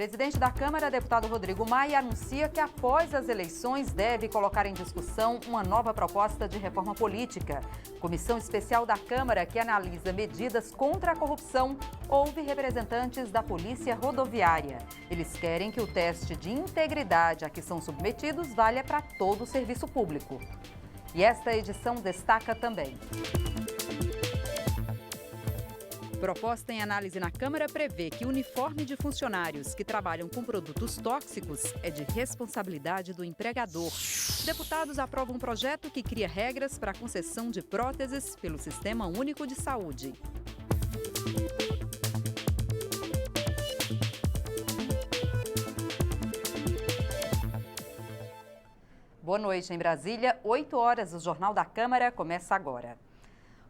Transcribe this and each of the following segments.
presidente da Câmara, deputado Rodrigo Maia, anuncia que após as eleições deve colocar em discussão uma nova proposta de reforma política. Comissão especial da Câmara que analisa medidas contra a corrupção ouve representantes da Polícia Rodoviária. Eles querem que o teste de integridade a que são submetidos valha para todo o serviço público. E esta edição destaca também: proposta em análise na Câmara prevê que o uniforme de funcionários que trabalham com produtos tóxicos é de responsabilidade do empregador. Deputados aprovam um projeto que cria regras para a concessão de próteses pelo Sistema Único de Saúde. Boa noite em Brasília, 8 horas, o Jornal da Câmara começa agora.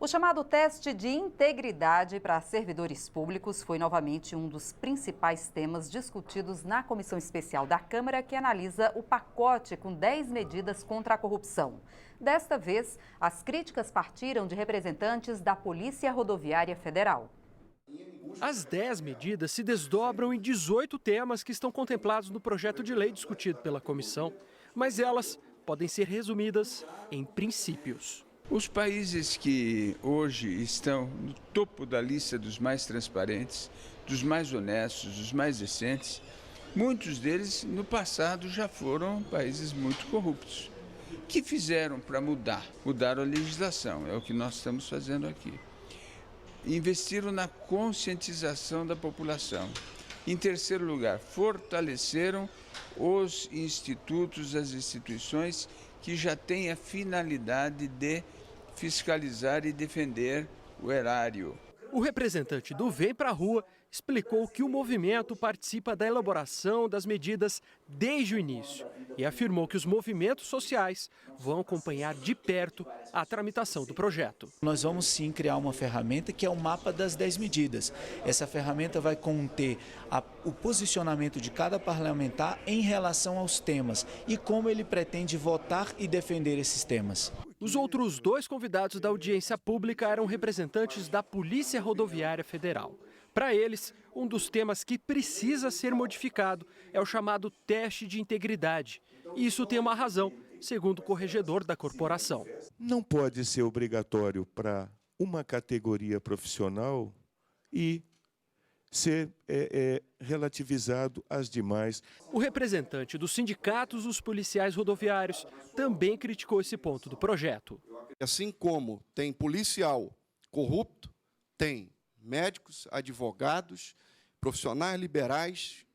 O chamado teste de integridade para servidores públicos foi novamente um dos principais temas discutidos na Comissão Especial da Câmara, que analisa o pacote com 10 medidas contra a corrupção. Desta vez, as críticas partiram de representantes da Polícia Rodoviária Federal. As 10 medidas se desdobram em 18 temas que estão contemplados no projeto de lei discutido pela comissão, mas elas podem ser resumidas em princípios. Os países que hoje estão no topo da lista dos mais transparentes, dos mais honestos, dos mais decentes, muitos deles no passado já foram países muito corruptos. O que fizeram para mudar? Mudaram a legislação, é o que nós estamos fazendo aqui. Investiram na conscientização da população. Em terceiro lugar, fortaleceram os institutos, as instituições que já têm a finalidade de fiscalizar e defender o erário. O representante do Vem Pra Rua explicou que o movimento participa da elaboração das medidas desde o início e afirmou que os movimentos sociais vão acompanhar de perto a tramitação do projeto. Nós vamos sim criar uma ferramenta que é o mapa das 10 medidas. Essa ferramenta vai conter o posicionamento de cada parlamentar em relação aos temas e como ele pretende votar e defender esses temas. Os outros 2 convidados da audiência pública eram representantes da Polícia Rodoviária Federal. Para eles, um dos temas que precisa ser modificado é o chamado teste de integridade. E isso tem uma razão, segundo o corregedor da corporação. Não pode ser obrigatório para uma categoria profissional e ser relativizado às demais. O representante dos sindicatos dos policiais rodoviários também criticou esse ponto do projeto. Assim como tem policial corrupto, tem médicos, advogados, profissionais liberais,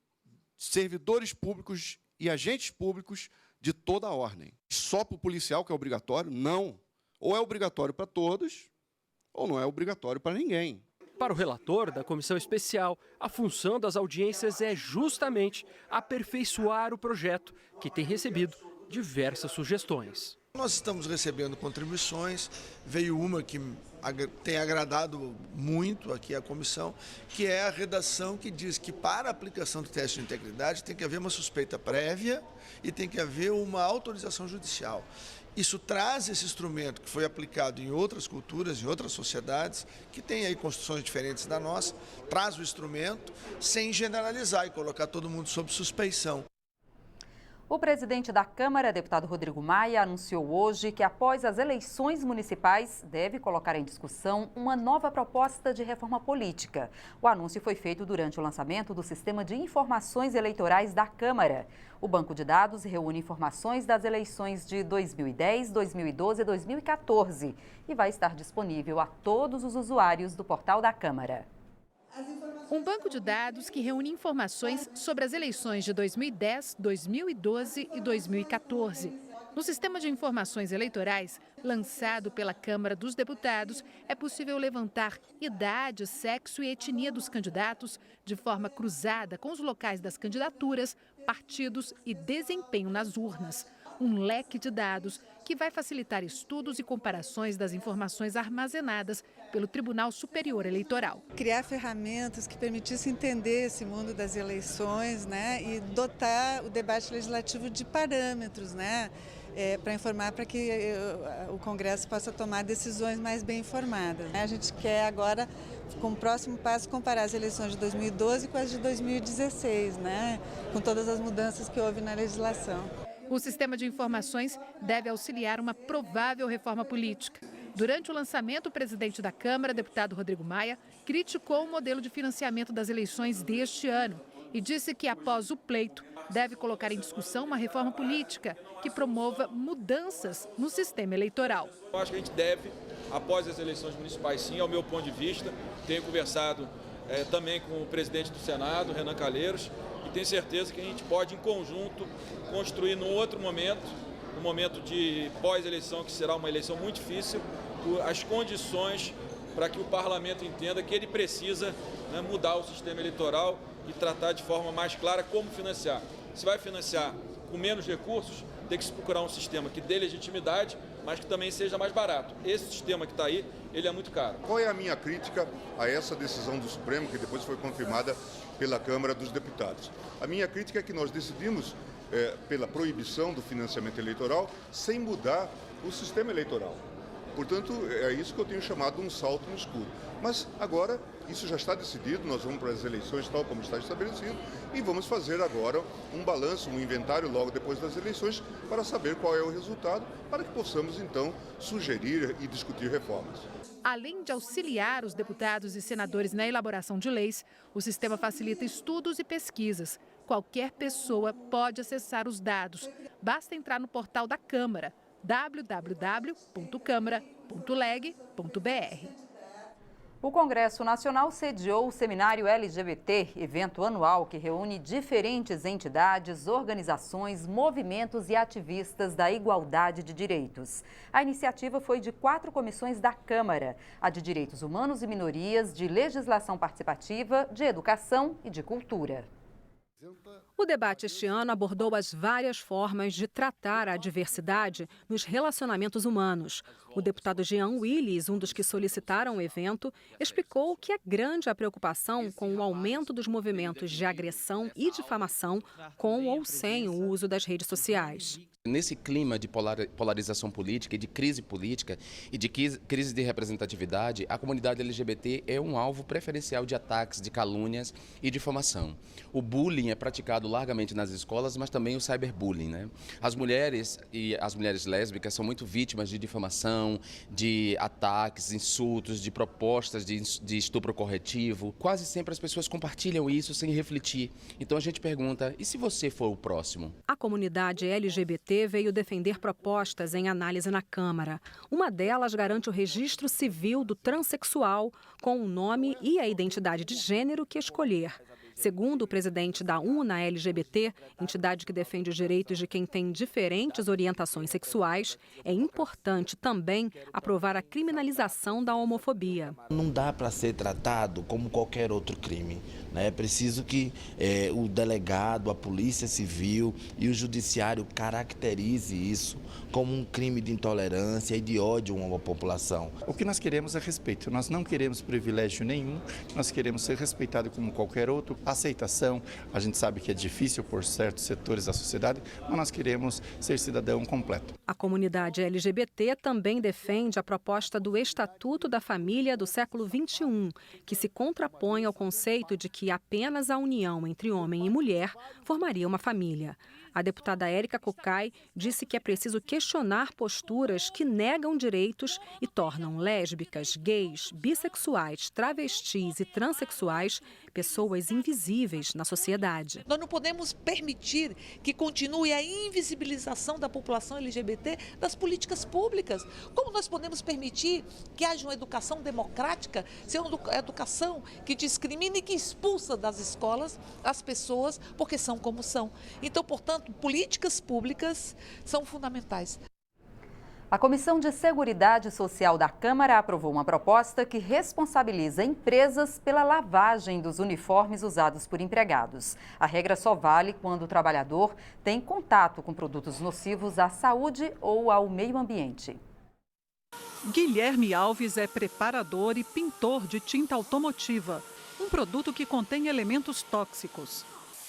servidores públicos e agentes públicos de toda a ordem. Só para o policial que é obrigatório? Não. Ou é obrigatório para todos, ou não é obrigatório para ninguém. Para o relator da comissão especial, a função das audiências é justamente aperfeiçoar o projeto, que tem recebido diversas sugestões. Nós estamos recebendo contribuições, veio uma que tem agradado muito aqui à comissão, que é a redação que diz que para a aplicação do teste de integridade tem que haver uma suspeita prévia e tem que haver uma autorização judicial. Isso traz esse instrumento que foi aplicado em outras culturas, em outras sociedades, que têm aí construções diferentes da nossa, traz o instrumento sem generalizar e colocar todo mundo sob suspeição. O presidente da Câmara, deputado Rodrigo Maia, anunciou hoje que após as eleições municipais deve colocar em discussão uma nova proposta de reforma política. O anúncio foi feito durante o lançamento do Sistema de Informações Eleitorais da Câmara. O banco de dados reúne informações das eleições de 2010, 2012 e 2014 e vai estar disponível a todos os usuários do portal da Câmara. Um banco de dados que reúne informações sobre as eleições de 2010, 2012 e 2014. No Sistema de Informações Eleitorais, lançado pela Câmara dos Deputados, é possível levantar idade, sexo e etnia dos candidatos de forma cruzada com os locais das candidaturas, partidos e desempenho nas urnas. Um leque de dados que vai facilitar estudos e comparações das informações armazenadas pelo Tribunal Superior Eleitoral. Criar ferramentas que permitissem entender esse mundo das eleições, né, e dotar o debate legislativo de parâmetros, né, para informar para que o Congresso possa tomar decisões mais bem informadas. A gente quer agora, como próximo passo, comparar as eleições de 2012 com as de 2016, né? Com todas as mudanças que houve na legislação. O sistema de informações deve auxiliar uma provável reforma política. Durante o lançamento, o presidente da Câmara, deputado Rodrigo Maia, criticou o modelo de financiamento das eleições deste ano e disse que, após o pleito, deve colocar em discussão uma reforma política que promova mudanças no sistema eleitoral. Eu acho que a gente deve, após as eleições municipais, sim, ao meu ponto de vista, tenho conversado também com o presidente do Senado, Renan Calheiros, e tenho certeza que a gente pode, em conjunto, construir num outro momento, um momento de pós-eleição, que será uma eleição muito difícil, as condições para que o parlamento entenda que ele precisa, né, mudar o sistema eleitoral e tratar de forma mais clara como financiar. Se vai financiar com menos recursos, tem que se procurar um sistema que dê legitimidade, mas que também seja mais barato. Esse sistema que está aí, ele é muito caro. Qual é a minha crítica a essa decisão do Supremo, que depois foi confirmada pela Câmara dos Deputados? A minha crítica é que nós decidimos pela proibição do financiamento eleitoral sem mudar o sistema eleitoral. Portanto, é isso que eu tenho chamado um salto no escuro. Mas agora, isso já está decidido, nós vamos para as eleições tal como está estabelecido e vamos fazer agora um balanço, um inventário logo depois das eleições para saber qual é o resultado, para que possamos então sugerir e discutir reformas. Além de auxiliar os deputados e senadores na elaboração de leis, o sistema facilita estudos e pesquisas. Qualquer pessoa pode acessar os dados. Basta entrar no portal da Câmara, www.câmara.leg.br. O Congresso Nacional sediou o Seminário LGBT, evento anual que reúne diferentes entidades, organizações, movimentos e ativistas da igualdade de direitos. A iniciativa foi de 4 comissões da Câmara: a de Direitos Humanos e Minorias, de Legislação Participativa, de Educação e de Cultura. O debate este ano abordou as várias formas de tratar a diversidade nos relacionamentos humanos. O deputado Jean Willis, um dos que solicitaram o evento, explicou que é grande a preocupação com o aumento dos movimentos de agressão e difamação com ou sem o uso das redes sociais. Nesse clima de polarização política e de crise política e de crise de representatividade, a comunidade LGBT é um alvo preferencial de ataques, de calúnias e difamação. O bullying é praticado largamente nas escolas, mas também o cyberbullying, né? As mulheres e as mulheres lésbicas são muito vítimas de difamação, de ataques, insultos, de propostas de estupro corretivo. Quase sempre as pessoas compartilham isso sem refletir. Então a gente pergunta, e se você for o próximo? A comunidade LGBT veio defender propostas em análise na Câmara. Uma delas garante o registro civil do transexual com o nome e a identidade de gênero que escolher. Segundo o presidente da UNA LGBT, entidade que defende os direitos de quem tem diferentes orientações sexuais, é importante também aprovar a criminalização da homofobia. Não dá para ser tratado como qualquer outro crime. É preciso que o delegado, a polícia civil e o judiciário caracterize isso como um crime de intolerância e de ódio a uma população. O que nós queremos é respeito, nós não queremos privilégio nenhum, nós queremos ser respeitados como qualquer outro. Aceitação, a gente sabe que é difícil por certos setores da sociedade, mas nós queremos ser cidadão completo. A comunidade LGBT também defende a proposta do Estatuto da Família do século XXI, que se contrapõe ao conceito de que apenas a união entre homem e mulher formaria uma família. A deputada Érica Cocai disse que é preciso questionar posturas que negam direitos e tornam lésbicas, gays, bissexuais, travestis e transexuais pessoas invisíveis na sociedade. Nós não podemos permitir que continue a invisibilização da população LGBT das políticas públicas. Como nós podemos permitir que haja uma educação democrática, se uma educação que discrimina e que expulsa das escolas as pessoas porque são como são? Então, portanto, políticas públicas são fundamentais. A Comissão de Seguridade Social da Câmara aprovou uma proposta que responsabiliza empresas pela lavagem dos uniformes usados por empregados. A regra só vale quando o trabalhador tem contato com produtos nocivos à saúde ou ao meio ambiente. Guilherme Alves é preparador e pintor de tinta automotiva, um produto que contém elementos tóxicos.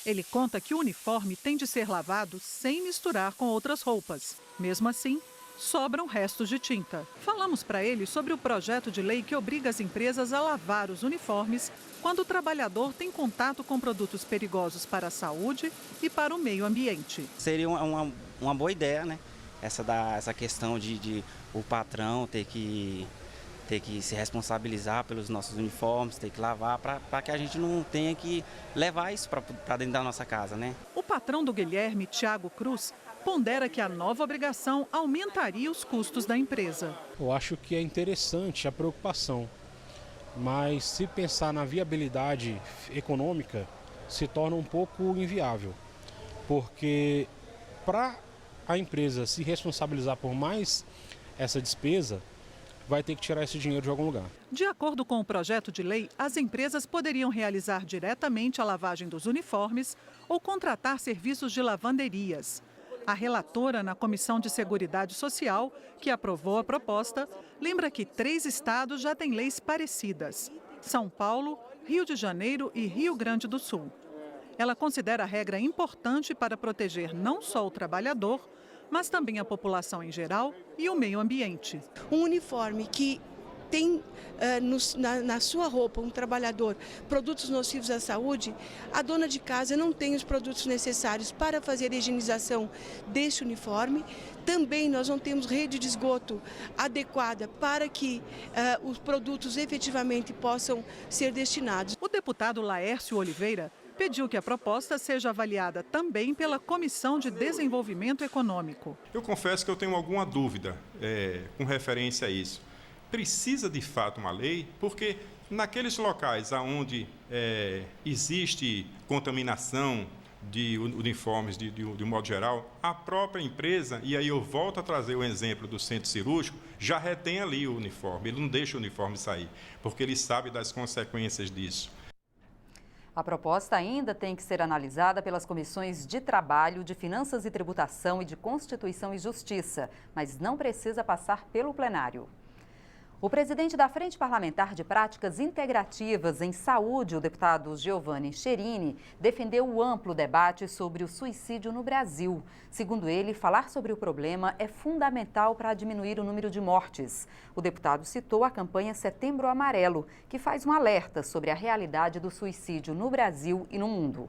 Ele conta que o uniforme tem de ser lavado sem misturar com outras roupas. Mesmo assim, sobram restos de tinta. Falamos para ele sobre o projeto de lei que obriga as empresas a lavar os uniformes quando o trabalhador tem contato com produtos perigosos para a saúde e para o meio ambiente. Seria uma boa ideia, né? Essa questão de o patrão ter que se responsabilizar pelos nossos uniformes, ter que lavar, para que a gente não tenha que levar isso para dentro da nossa casa, né? O patrão do Guilherme, Thiago Cruz, pondera que a nova obrigação aumentaria os custos da empresa. Eu acho que é interessante a preocupação, mas se pensar na viabilidade econômica, se torna um pouco inviável, porque para a empresa se responsabilizar por mais essa despesa, vai ter que tirar esse dinheiro de algum lugar. De acordo com o projeto de lei, as empresas poderiam realizar diretamente a lavagem dos uniformes ou contratar serviços de lavanderias. A relatora na Comissão de Seguridade Social, que aprovou a proposta, lembra que 3 estados já têm leis parecidas: São Paulo, Rio de Janeiro e Rio Grande do Sul. Ela considera a regra importante para proteger não só o trabalhador, mas também a população em geral e o meio ambiente. Um uniforme que tem na sua roupa um trabalhador produtos nocivos à saúde, a dona de casa não tem os produtos necessários para fazer a higienização desse uniforme. Também nós não temos rede de esgoto adequada para que os produtos efetivamente possam ser destinados. O deputado Laércio Oliveira pediu que a proposta seja avaliada também pela Comissão de Desenvolvimento Econômico. Eu confesso que eu tenho alguma dúvida com referência a isso. Precisa de fato uma lei, porque naqueles locais onde existe contaminação de uniformes de modo geral, a própria empresa, e aí eu volto a trazer o exemplo do centro cirúrgico, já retém ali o uniforme, ele não deixa o uniforme sair, porque ele sabe das consequências disso. A proposta ainda tem que ser analisada pelas comissões de Trabalho, de Finanças e Tributação e de Constituição e Justiça, mas não precisa passar pelo plenário. O presidente da Frente Parlamentar de Práticas Integrativas em Saúde, o deputado Giovanni Cherini, defendeu o amplo debate sobre o suicídio no Brasil. Segundo ele, falar sobre o problema é fundamental para diminuir o número de mortes. O deputado citou a campanha Setembro Amarelo, que faz um alerta sobre a realidade do suicídio no Brasil e no mundo.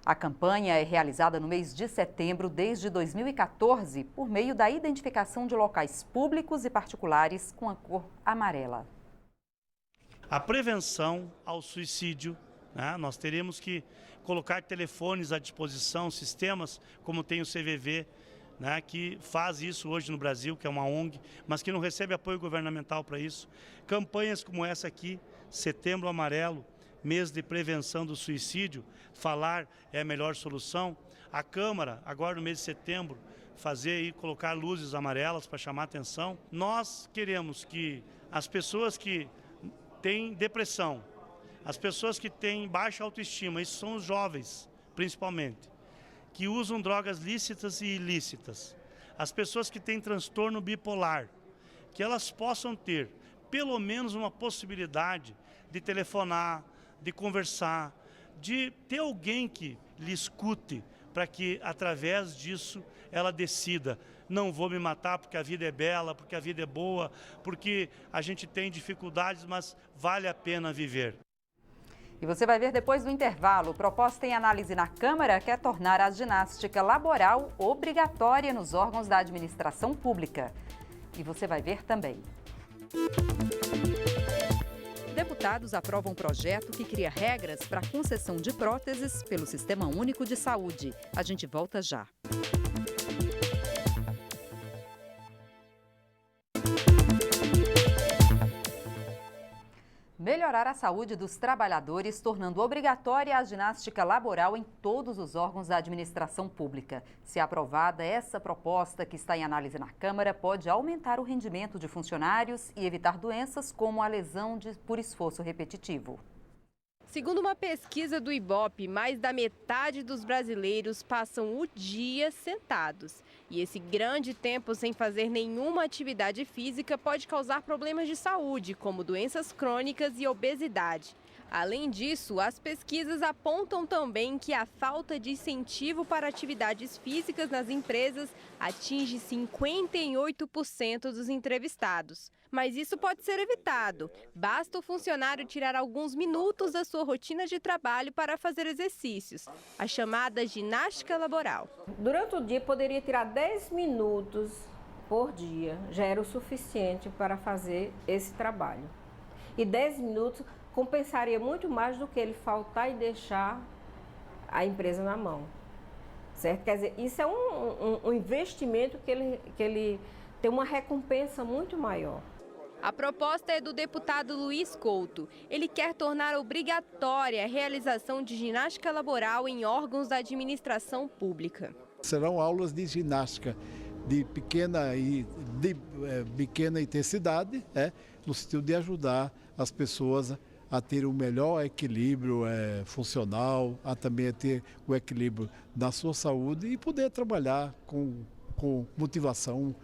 A campanha é realizada no mês de setembro desde 2014 por meio da identificação de locais públicos e particulares com a cor amarela. A prevenção ao suicídio, né? Nós teremos que colocar telefones à disposição, sistemas como tem o CVV, né? Que faz isso hoje no Brasil, que é uma ONG, mas que não recebe apoio governamental para isso. Campanhas como essa aqui, Setembro Amarelo, mês de prevenção do suicídio, falar é a melhor solução. A Câmara, agora no mês de setembro, fazer e colocar luzes amarelas para chamar atenção. Nós queremos que as pessoas que têm depressão, as pessoas que têm baixa autoestima, isso são os jovens, principalmente, que usam drogas lícitas e ilícitas, as pessoas que têm transtorno bipolar, que elas possam ter pelo menos uma possibilidade de telefonar, de conversar, de ter alguém que lhe escute, para que, através disso, ela decida: não vou me matar porque a vida é bela, porque a vida é boa, porque a gente tem dificuldades, mas vale a pena viver. E você vai ver depois do intervalo. Proposta em análise na Câmara quer tornar a ginástica laboral obrigatória nos órgãos da administração pública. E você vai ver também. Deputados aprovam um projeto que cria regras para a concessão de próteses pelo Sistema Único de Saúde. A gente volta já. Melhorar a saúde dos trabalhadores, tornando obrigatória a ginástica laboral em todos os órgãos da administração pública. Se aprovada, essa proposta que está em análise na Câmara pode aumentar o rendimento de funcionários e evitar doenças como a lesão por esforço repetitivo. Segundo uma pesquisa do Ibope, mais da metade dos brasileiros passam o dia sentados. E esse grande tempo sem fazer nenhuma atividade física pode causar problemas de saúde, como doenças crônicas e obesidade. Além disso, as pesquisas apontam também que a falta de incentivo para atividades físicas nas empresas atinge 58% dos entrevistados. Mas isso pode ser evitado. Basta o funcionário tirar alguns minutos da sua rotina de trabalho para fazer exercícios, a chamada ginástica laboral. Durante o dia, poderia tirar 10 minutos por dia, já era o suficiente para fazer esse trabalho. E 10 minutos compensaria muito mais do que ele faltar e deixar a empresa na mão. Certo? Quer dizer, isso é um investimento que ele tem uma recompensa muito maior. A proposta é do deputado Luiz Couto. Ele quer tornar obrigatória a realização de ginástica laboral em órgãos da administração pública. Serão aulas de ginástica de pequena intensidade, no sentido de ajudar as pessoas a ter o melhor equilíbrio funcional, a também ter o equilíbrio da sua saúde e poder trabalhar com motivação.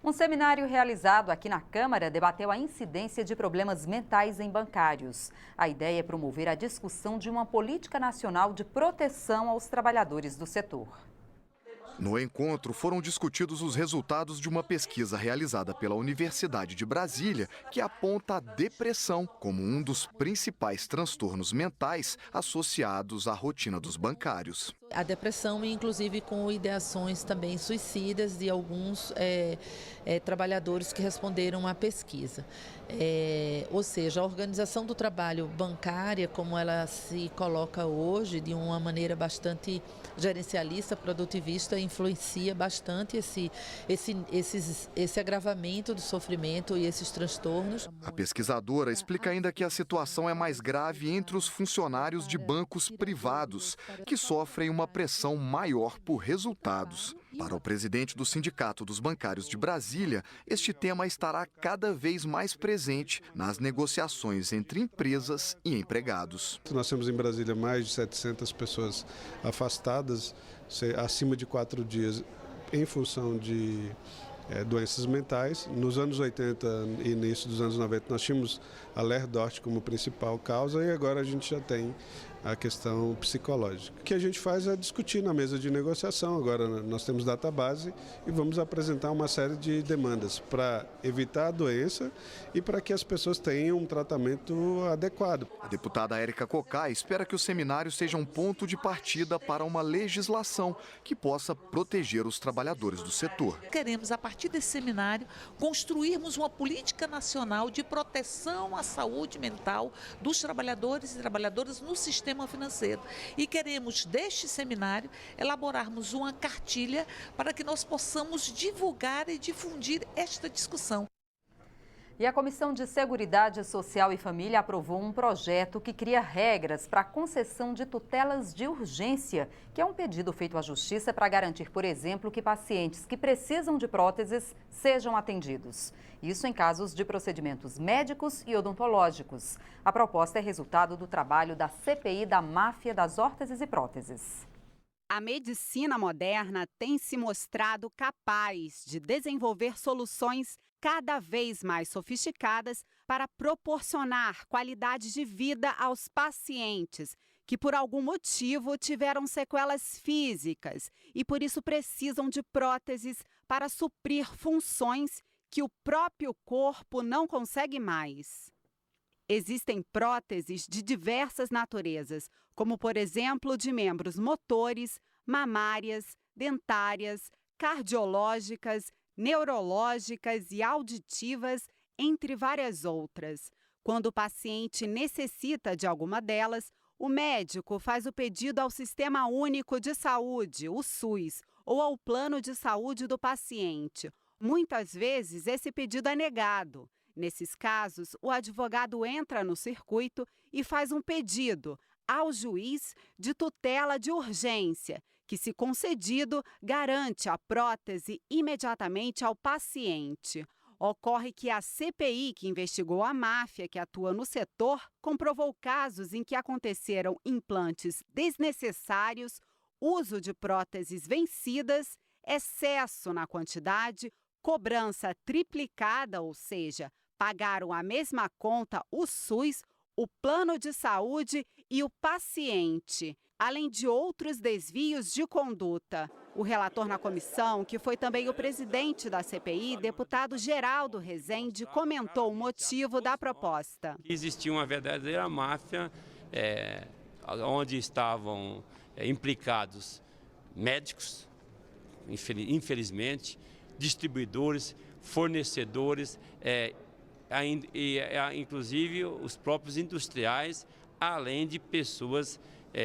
Um seminário realizado aqui na Câmara debateu a incidência de problemas mentais em bancários. A ideia é promover a discussão de uma política nacional de proteção aos trabalhadores do setor. No encontro, foram discutidos os resultados de uma pesquisa realizada pela Universidade de Brasília, que aponta a depressão como um dos principais transtornos mentais associados à rotina dos bancários. A depressão, inclusive com ideações também suicidas de alguns trabalhadores que responderam à pesquisa. Ou seja, a organização do trabalho bancária, como ela se coloca hoje, de uma maneira bastante gerencialista, produtivista, influencia bastante esse agravamento do sofrimento e esses transtornos. A pesquisadora explica ainda que a situação é mais grave entre os funcionários de bancos privados, que sofrem uma pressão maior por resultados. Para o presidente do Sindicato dos Bancários de Brasília, este tema estará cada vez mais presente nas negociações entre empresas e empregados. Nós temos em Brasília mais de 700 pessoas afastadas, acima de 4 dias, em função de doenças mentais. Nos anos 80 e início dos anos 90 nós tínhamos a lerdose como principal causa e agora a gente já tem a questão psicológica. O que a gente faz é discutir na mesa de negociação. Agora nós temos database e vamos apresentar uma série de demandas para evitar a doença e para que as pessoas tenham um tratamento adequado. A deputada Érica Cocá espera que o seminário seja um ponto de partida para uma legislação que possa proteger os trabalhadores do setor. Queremos, a partir desse seminário, construirmos uma política nacional de proteção à saúde mental dos trabalhadores e trabalhadoras no sistema financeiro. E queremos, deste seminário, elaborarmos uma cartilha para que nós possamos divulgar e difundir esta discussão. E a Comissão de Seguridade Social e Família aprovou um projeto que cria regras para a concessão de tutelas de urgência, que é um pedido feito à Justiça para garantir, por exemplo, que pacientes que precisam de próteses sejam atendidos. Isso em casos de procedimentos médicos e odontológicos. A proposta é resultado do trabalho da CPI da máfia das órteses e próteses. A medicina moderna tem se mostrado capaz de desenvolver soluções cada vez mais sofisticadas para proporcionar qualidade de vida aos pacientes que, por algum motivo, tiveram sequelas físicas e, por isso, precisam de próteses para suprir funções que o próprio corpo não consegue mais. Existem próteses de diversas naturezas, como, por exemplo, de membros motores, mamárias, dentárias, cardiológicas, neurológicas e auditivas, entre várias outras. Quando o paciente necessita de alguma delas, o médico faz o pedido ao Sistema Único de Saúde, o SUS, ou ao plano de saúde do paciente. Muitas vezes, esse pedido é negado. Nesses casos, o advogado entra no circuito e faz um pedido ao juiz de tutela de urgência, que, se concedido, garante a prótese imediatamente ao paciente. Ocorre que a CPI, que investigou a máfia que atua no setor, comprovou casos em que aconteceram implantes desnecessários, uso de próteses vencidas, excesso na quantidade, cobrança triplicada, ou seja, pagaram a mesma conta o SUS, o plano de saúde e o paciente, além de outros desvios de conduta. O relator na comissão, que foi também o presidente da CPI, deputado Geraldo Rezende, comentou o motivo da proposta. Existia uma verdadeira máfia onde estavam implicados médicos, infelizmente, distribuidores, fornecedores, inclusive os próprios industriais, além de pessoas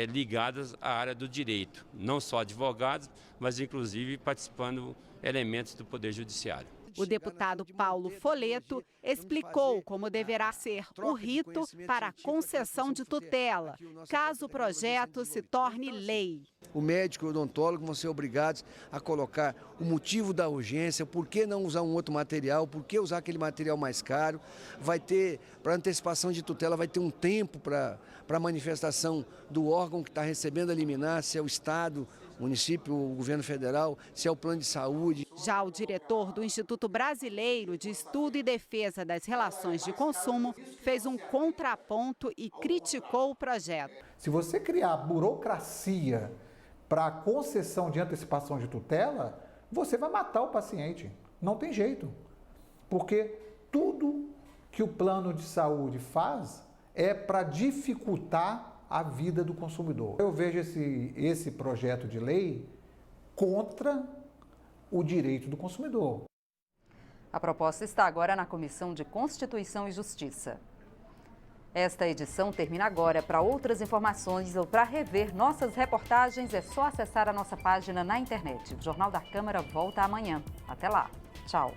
ligadas à área do direito, não só advogados, mas inclusive participando elementos do Poder Judiciário. O deputado Paulo Folleto explicou como deverá ser o rito para a concessão de tutela, caso o projeto se torne lei. O médico e o odontólogo vão ser obrigados a colocar o motivo da urgência, por que não usar um outro material, por que usar aquele material mais caro. Vai ter, para antecipação de tutela, vai ter um tempo para manifestação do órgão que está recebendo a liminar, se é o Estado, o município, o governo federal, se é o plano de saúde. Já o diretor do Instituto Brasileiro de Estudo e Defesa das Relações de Consumo fez um contraponto e criticou o projeto. Se você criar burocracia para a concessão de antecipação de tutela, você vai matar o paciente. Não tem jeito. Porque tudo que o plano de saúde faz é para dificultar a vida do consumidor. Eu vejo esse projeto de lei contra o direito do consumidor. A proposta está agora na Comissão de Constituição e Justiça. Esta edição termina agora. Para outras informações ou para rever nossas reportagens, é só acessar a nossa página na internet. O Jornal da Câmara volta amanhã. Até lá. Tchau.